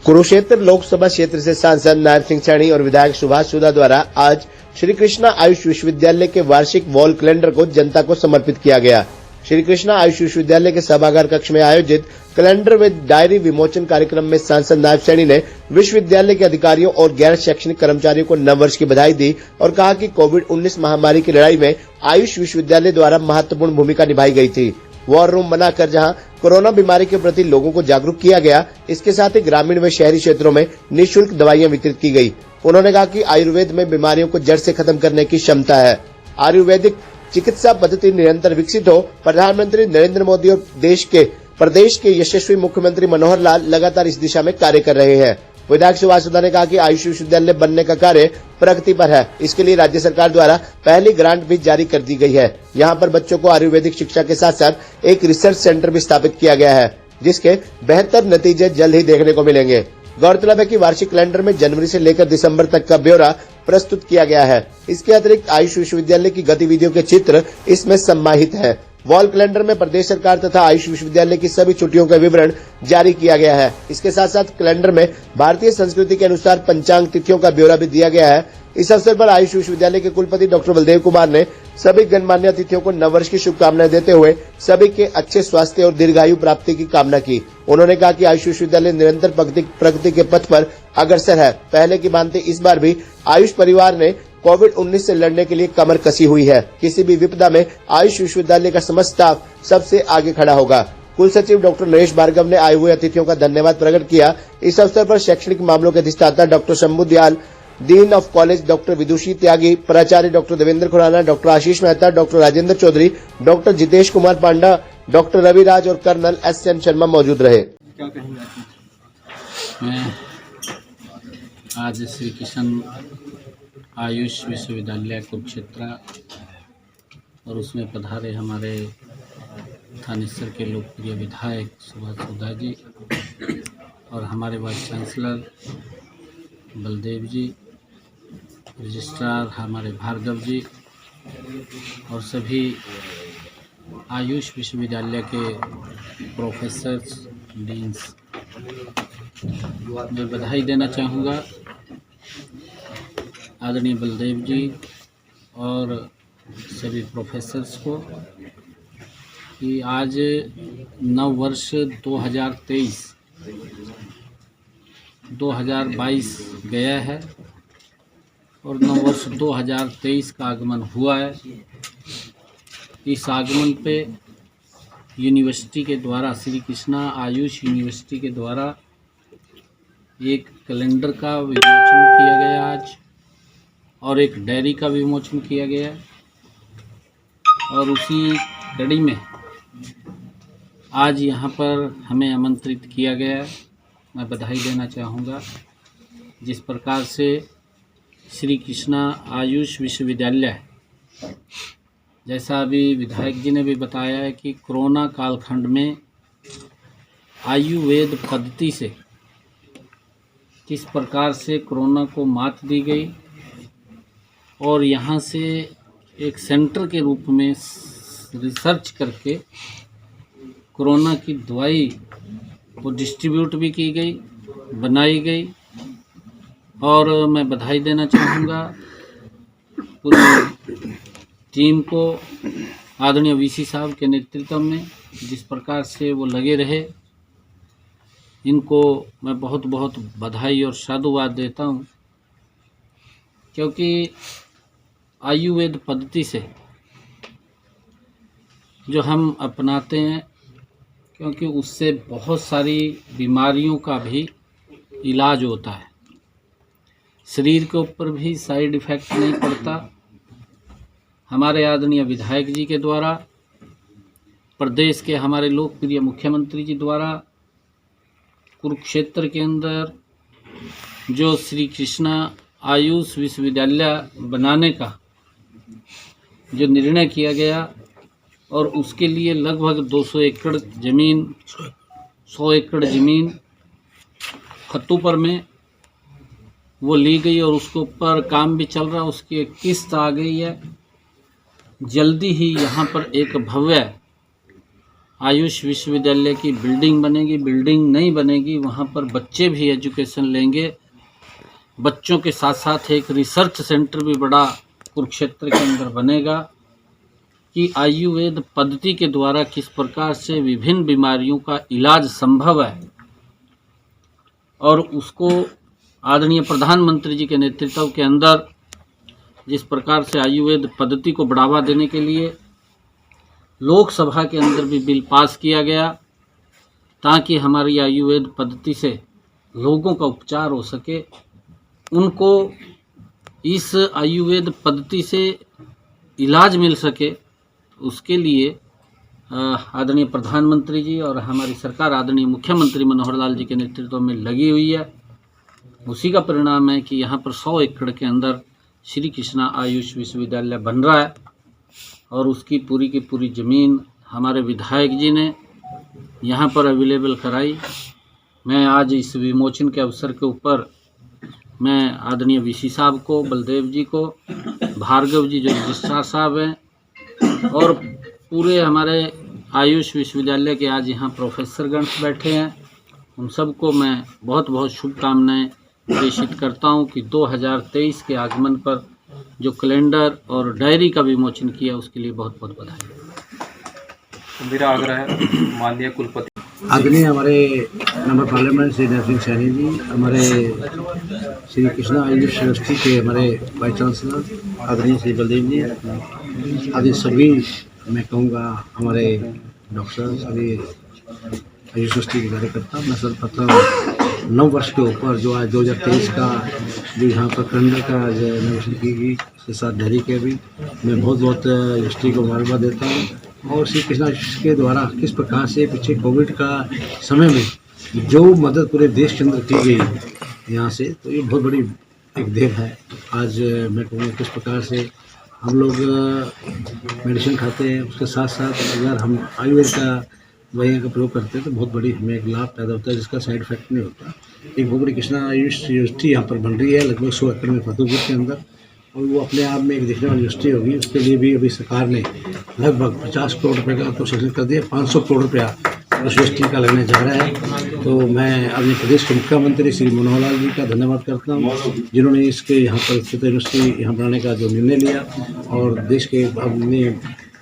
कुरुक्षेत्र लोकसभा क्षेत्र से सांसद नायब सिंह सैनी और विधायक सुभाष सुधा द्वारा आज श्री कृष्णा आयुष विश्वविद्यालय के वार्षिक वॉल कैलेंडर को जनता को समर्पित किया गया। श्री कृष्णा आयुष विश्वविद्यालय के सभागार कक्ष में आयोजित कैलेंडर व डायरी विमोचन कार्यक्रम में सांसद नायब सैनी ने विश्वविद्यालय के अधिकारियों और गैर शैक्षणिक कर्मचारियों को नववर्ष की बधाई दी और कहा कि कोविड-19 महामारी की लड़ाई में आयुष विश्वविद्यालय द्वारा महत्वपूर्ण भूमिका निभाई गई थी। वॉर रूम बनाकर जहां कोरोना बीमारी के प्रति लोगों को जागरूक किया गया, इसके साथ ही ग्रामीण व शहरी क्षेत्रों में निःशुल्क दवाइयां वितरित की गई। उन्होंने कहा कि आयुर्वेद में बीमारियों को जड़ से खत्म करने की क्षमता है। आयुर्वेदिक चिकित्सा पद्धति निरंतर विकसित हो। प्रधानमंत्री नरेंद्र मोदी और प्रदेश के यशस्वी मुख्यमंत्री मनोहर लाल लगातार इस दिशा में कार्य कर रहे हैं। विधायक सुभाष सुधा ने कहा कि आयुष विश्वविद्यालय बनने का कार्य प्रगति पर है। इसके लिए राज्य सरकार द्वारा पहली ग्रांट भी जारी कर दी गई है। यहाँ पर बच्चों को आयुर्वेदिक शिक्षा के साथ साथ एक रिसर्च सेंटर भी स्थापित किया गया है, जिसके बेहतर नतीजे जल्द ही देखने को मिलेंगे। गौरतलब है कि वार्षिक कैलेंडर में जनवरी से लेकर दिसंबर तक का ब्यौरा प्रस्तुत किया गया है। इसके अतिरिक्त आयुष विश्वविद्यालय की गतिविधियों के चित्र इसमें सम्माहित है। वॉल कैलेंडर में प्रदेश सरकार तथा आयुष विश्वविद्यालय की सभी छुट्टियों का विवरण जारी किया गया है। इसके साथ साथ कैलेंडर में भारतीय संस्कृति के अनुसार पंचांग तिथियों का ब्यौरा भी दिया गया है। इस अवसर पर आयुष विश्वविद्यालय के कुलपति डॉक्टर बलदेव कुमार ने सभी गणमान्य अतिथियों को नववर्ष की शुभकामनाएं देते हुए सभी के अच्छे स्वास्थ्य और दीर्घायु प्राप्ति की कामना की। उन्होंने कहा कि आयुष विश्वविद्यालय निरंतर प्रगति के पथ पर अग्रसर है। पहले की भांति इस बार भी आयुष परिवार ने कोविड-19 से लड़ने के लिए कमर कसी हुई है। किसी भी विपदा में आयुष विश्वविद्यालय का समस्त स्टाफ सबसे आगे खड़ा होगा। कुल सचिव डॉक्टर नरेश भार्गव ने आए हुए अतिथियों का धन्यवाद प्रकट किया। इस अवसर पर शैक्षणिक मामलों के अधिष्ठाता doctor Shambhu Dayal, dean of college doctor Vidushi Tyagi, प्राचार्य doctor Devendra Khurana, doctor Ashish Mehta, doctor Rajendra Chaudhary, doctor Jitesh Kumar Panda, doctor Raviraj और कर्नल एस.एन. शर्मा मौजूद रहे। क्या कहेंगे आप? मैं आज श्री कृष्ण आयुष विश्वविद्यालय कुरुक्षेत्र और उसमें पधारे हमारे थानेसर के लोकप्रिय विधायक सुभाष सुधा जी और हमारे वाइस चांसलर बलदेव जी, रजिस्ट्रार हमारे भार्गव जी और सभी आयुष विश्वविद्यालय के प्रोफेसर्स, डीन्स, मैं बधाई देना चाहूँगा आदरणीय बलदेव जी और सभी प्रोफेसर्स को कि आज नव वर्ष 2022 गया है और नव वर्ष 2023 का आगमन हुआ है। इस आगमन पे यूनिवर्सिटी के द्वारा, श्री कृष्णा आयुष यूनिवर्सिटी के द्वारा एक कैलेंडर का विमोचन किया गया आज और एक डायरी का विमोचन किया गया और उसी कड़ी में आज यहाँ पर हमें आमंत्रित किया गया। मैं बधाई देना चाहूँगा जिस प्रकार से श्री कृष्णा आयुष विश्वविद्यालय, जैसा अभी विधायक जी ने भी बताया है कि कोरोना कालखंड में आयुर्वेद पद्धति से किस प्रकार से कोरोना को मात दी गई और यहाँ से एक सेंटर के रूप में रिसर्च करके कोरोना की दवाई को डिस्ट्रीब्यूट भी की गई, बनाई गई। और मैं बधाई देना चाहूँगा पूरी टीम को, आदरणीय वीसी साहब के नेतृत्व में जिस प्रकार से वो लगे रहे, इनको मैं बहुत बहुत बधाई और साधुवाद देता हूँ, क्योंकि आयुर्वेद पद्धति से जो हम अपनाते हैं, क्योंकि उससे बहुत सारी बीमारियों का भी इलाज होता है, शरीर के ऊपर भी साइड इफ़ेक्ट नहीं पड़ता। हमारे आदरणीय विधायक जी के द्वारा, प्रदेश के हमारे लोकप्रिय मुख्यमंत्री जी द्वारा कुरुक्षेत्र के अंदर जो श्री कृष्णा आयुष विश्वविद्यालय बनाने का जो निर्णय किया गया और उसके लिए लगभग 200 एकड़ ज़मीन, 100 एकड़ ज़मीन खत्तूपर में वो ली गई और उसके ऊपर काम भी चल रहा है। उसकी एक किस्त आ गई है। जल्दी ही यहाँ पर एक भव्य आयुष विश्वविद्यालय की बिल्डिंग बनेगी, बिल्डिंग नहीं बनेगी, वहाँ पर बच्चे भी एजुकेशन लेंगे। बच्चों के साथ साथ एक रिसर्च सेंटर भी बड़ा कुरुक्षेत्र के अंदर बनेगा कि आयुर्वेद पद्धति के द्वारा किस प्रकार से विभिन्न बीमारियों का इलाज संभव है, और उसको आदरणीय प्रधानमंत्री जी के नेतृत्व के अंदर जिस प्रकार से आयुर्वेद पद्धति को बढ़ावा देने के लिए लोकसभा के अंदर भी बिल पास किया गया, ताकि हमारी आयुर्वेद पद्धति से लोगों का उपचार हो सके, उनको इस आयुर्वेद पद्धति से इलाज मिल सके, उसके लिए आदरणीय प्रधानमंत्री जी और हमारी सरकार आदरणीय मुख्यमंत्री मनोहर लाल जी के नेतृत्व में लगी हुई है। उसी का परिणाम है कि यहाँ पर 100 एकड़ के अंदर श्री कृष्णा आयुष विश्वविद्यालय बन रहा है, और उसकी पूरी की पूरी ज़मीन हमारे विधायक जी ने यहाँ पर अवेलेबल कराई। मैं आज इस विमोचन के अवसर के ऊपर मैं आदरणीय वीसी साहब को, बलदेव जी को, भार्गव जी जो रजिस्ट्रार साहब हैं, और पूरे हमारे आयुष विश्वविद्यालय के आज यहाँ प्रोफेसरगण बैठे हैं, उन सबको मैं बहुत बहुत शुभकामनाएं प्रेषित करता हूँ कि 2023 के आगमन पर जो कैलेंडर और डायरी का विमोचन किया उसके लिए बहुत बहुत बधाई। मेरा आग्रह है माननीय कुलपति आदरणीय हमारे नंबर पार्लियामेंट श्री नरसिंह सैनी जी, हमारे श्री कृष्णा आयुष यूनिवर्सिटी के हमारे वाइस चांसलर आदरणीय श्री बलदेव जी, आदि सभी मैं कहूँगा हमारे डॉक्टर सभी आयुष यूनिवर्सिटी के कार्यकर्ता, मैं सर्वप्रथम 9 वर्ष के ऊपर जो आज 2023 का जो यहाँ पर कैलेंडर का जो इनोवेशन की गई, इसके साथ डायरी के भी मैं बहुत बहुत यूनिवर्सिटी को मुबारकबाद देता हूँ। और श्री कृष्णा के द्वारा किस प्रकार से पीछे कोविड का समय में जो मदद पूरे देश के अंदर की गई यहाँ से, तो ये बहुत बड़ी एक देन है। आज मैं कहूँगा किस प्रकार से हम लोग मेडिसिन खाते हैं, उसके साथ साथ अगर हम आयुर्वेद का वही का प्रयोग करते हैं तो बहुत बड़ी हमें एक लाभ पैदा होता है, जिसका साइड इफेक्ट नहीं होता। एक बहुत बड़ी कृष्णा आयुष यूनिवर्सिटी यहाँ पर बन रही है, लगभग 100 एकड़ में फतेहपुर के अंदर, और वो अपने आप में एक दिखने वाली यूनिवर्सिटी होगी। उसके लिए भी अभी सरकार ने लगभग 50 करोड़ रुपये का तो सेशन कर दिया, 500 करोड़ रुपया उस यूनिवर्सिटी का लगने जा रहा है। तो मैं अपने प्रदेश के मुख्यमंत्री श्री मनोहर लाल जी का धन्यवाद करता हूँ, जिन्होंने इसके यहाँ पर स्थित यूनिवर्सिटी यहाँ बनाने का जो निर्णय लिया, और देश के अपने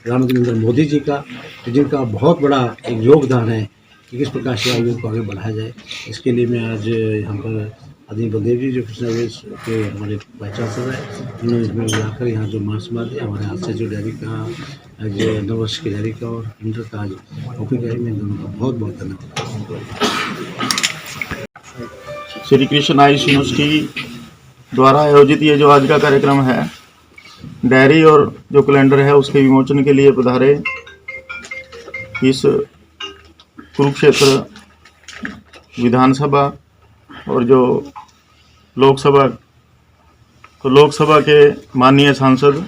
प्रधानमंत्री नरेंद्र मोदी जी का, जिनका बहुत बड़ा एक योगदान है कि किस प्रकार से आयुर्वेद को आगे बढ़ाया जाए। इसके लिए मैं आज यहाँ पर आदरणीय बलदेव जी जो कृष्णा आयुष के हमारे वाइस चांसलर हैं, उन्होंने इसमें बुलाकर यहाँ जो महासभा दिया, हमारे हाथ से जो डायरी का जो 9 वर्ष की डायरी का और इंटर का कॉपी का, मैं दोनों का बहुत बहुत धन्यवाद। श्री कृष्ण आयुष यूनिवर्सिटी द्वारा आयोजित ये जो आज का कार्यक्रम है, डायरी और जो कैलेंडर है उसके विमोचन के लिए पधारे इस कुरुक्षेत्र विधानसभा और जो लोकसभा, तो लोकसभा के माननीय सांसद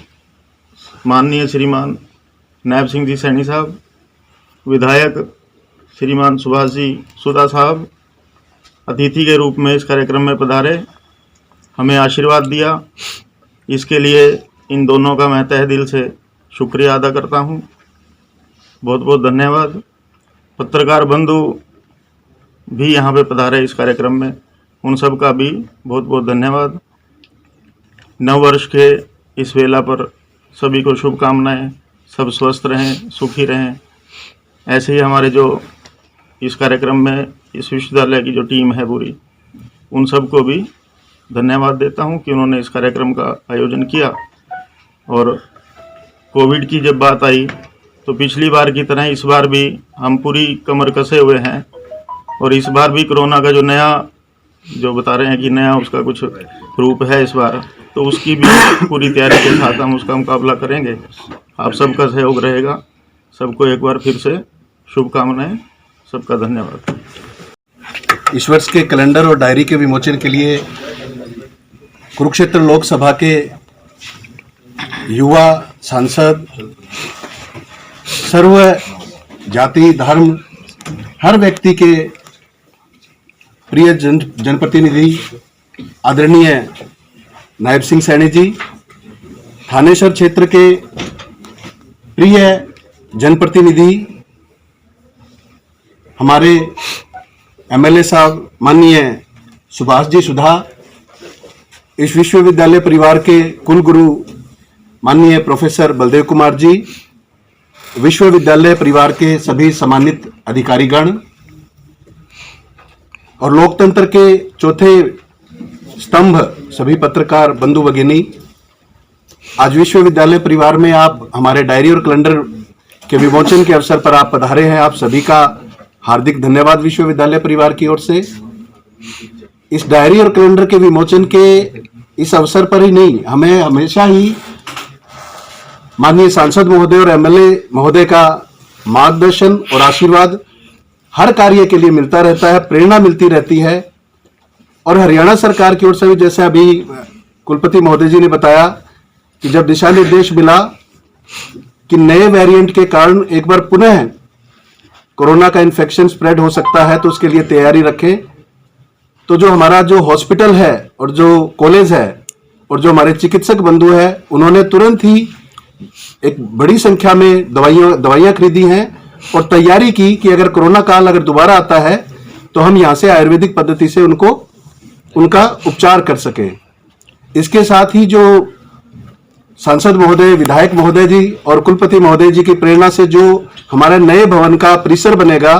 माननीय श्रीमान नायब सिंह जी सैनी साहब, विधायक श्रीमान सुभाष जी सुधा साहब अतिथि के रूप में इस कार्यक्रम में पधारे, हमें आशीर्वाद दिया। इसके लिए इन दोनों का मैं तहे दिल से शुक्रिया अदा करता हूँ। बहुत बहुत धन्यवाद। पत्रकार बंधु भी यहाँ पे पधारे इस कार्यक्रम में, उन सब का भी बहुत बहुत धन्यवाद। 9 वर्ष के इस वेला पर सभी को शुभकामनाएं, सब स्वस्थ रहें, सुखी रहें। ऐसे ही हमारे जो इस कार्यक्रम में इस विश्वविद्यालय की जो टीम है पूरी, उन सब को भी धन्यवाद देता हूं कि उन्होंने इस कार्यक्रम का आयोजन किया। और कोविड की जब बात आई तो पिछली बार की तरह इस बार भी हम पूरी कमर कसे हुए हैं, और इस बार भी कोरोना का जो नया जो बता रहे हैं कि नया उसका कुछ रूप है इस बार, तो उसकी भी पूरी तैयारी के साथ हम उसका मुकाबला करेंगे। आप सबका सहयोग रहेगा। सबको एक बार फिर से शुभकामनाएं, सबका धन्यवाद। इस वर्ष के कैलेंडर और डायरी के विमोचन के लिए कुरुक्षेत्र लोकसभा के युवा सांसद, सर्व जाति धर्म हर व्यक्ति के प्रिय जनप्रतिनिधि आदरणीय नायब सिंह सैनी जी, थानेसर क्षेत्र के प्रिय जनप्रतिनिधि हमारे एमएलए साहब माननीय सुभाष जी सुधा, इस विश्वविद्यालय परिवार के कुलगुरु माननीय प्रोफेसर बलदेव कुमार जी, विश्वविद्यालय परिवार के सभी सम्मानित अधिकारीगण और लोकतंत्र के चौथे स्तंभ सभी पत्रकार बंधु भगिनी, आज विश्वविद्यालय परिवार में आप हमारे डायरी और कैलेंडर के विमोचन के अवसर पर आप पधारे हैं। आप सभी का हार्दिक धन्यवाद विश्वविद्यालय परिवार की ओर से। इस डायरी और कैलेंडर के विमोचन के इस अवसर पर ही नहीं, हमें हमेशा ही माननीय सांसद महोदय और एमएलए महोदय का मार्गदर्शन और आशीर्वाद हर कार्य के लिए मिलता रहता है, प्रेरणा मिलती रहती है। और हरियाणा सरकार की ओर से भी, जैसे अभी कुलपति महोदय जी ने बताया कि जब दिशा निर्देश मिला कि नए वेरिएंट के कारण एक बार पुनः कोरोना का इन्फेक्शन स्प्रेड हो सकता है, तो उसके लिए तैयारी रखें। तो जो हमारा जो हॉस्पिटल है और जो कॉलेज है और जो हमारे चिकित्सक बंधु है, उन्होंने तुरंत ही एक बड़ी संख्या में दवाइयां खरीदी हैं और तैयारी की कि अगर कोरोना काल अगर दोबारा आता है तो हम यहां से आयुर्वेदिक पद्धति से उनका उपचार कर सकें। इसके साथ ही जो सांसद महोदय, विधायक महोदय जी और कुलपति महोदय जी की प्रेरणा से जो हमारे नए भवन का परिसर बनेगा,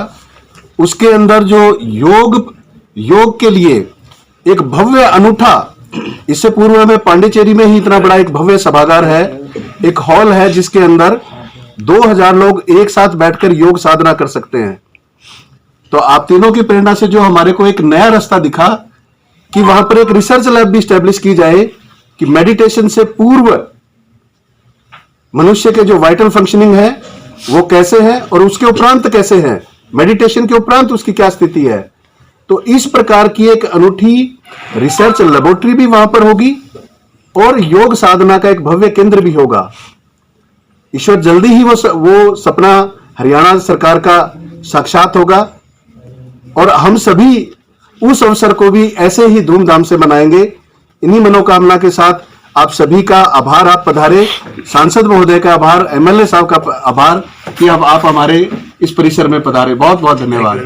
उसके अंदर जो योग के लिए एक भव्य अनूठा, इससे पूर्व में पांडिचेरी में ही इतना बड़ा एक भव्य सभागार है, एक हॉल है जिसके अंदर 2000 लोग एक साथ बैठकर योग साधना कर सकते हैं। तो आप तीनों की प्रेरणा से जो हमारे को एक नया रास्ता दिखा कि वहां पर एक रिसर्च लैब भी स्टैब्लिश की जाए कि मेडिटेशन से पूर्व मनुष्य के जो वाइटल फंक्शनिंग है वो कैसे है और उसके उपरांत कैसे है, मेडिटेशन के उपरांत उसकी क्या स्थिति है। तो इस प्रकार की एक अनूठी रिसर्च लेबोरेटरी भी वहां पर होगी और योग साधना का एक भव्य केंद्र भी होगा। ईश्वर जल्दी ही वो सपना हरियाणा सरकार का साक्षात होगा और हम सभी उस अवसर को भी ऐसे ही धूमधाम से मनाएंगे। इन्हीं मनोकामना के साथ आप सभी का आभार, आप पधारे, सांसद महोदय का आभार, एमएलए साहब का आभार कि अब आप हमारे इस परिसर में पधारे। बहुत बहुत धन्यवाद।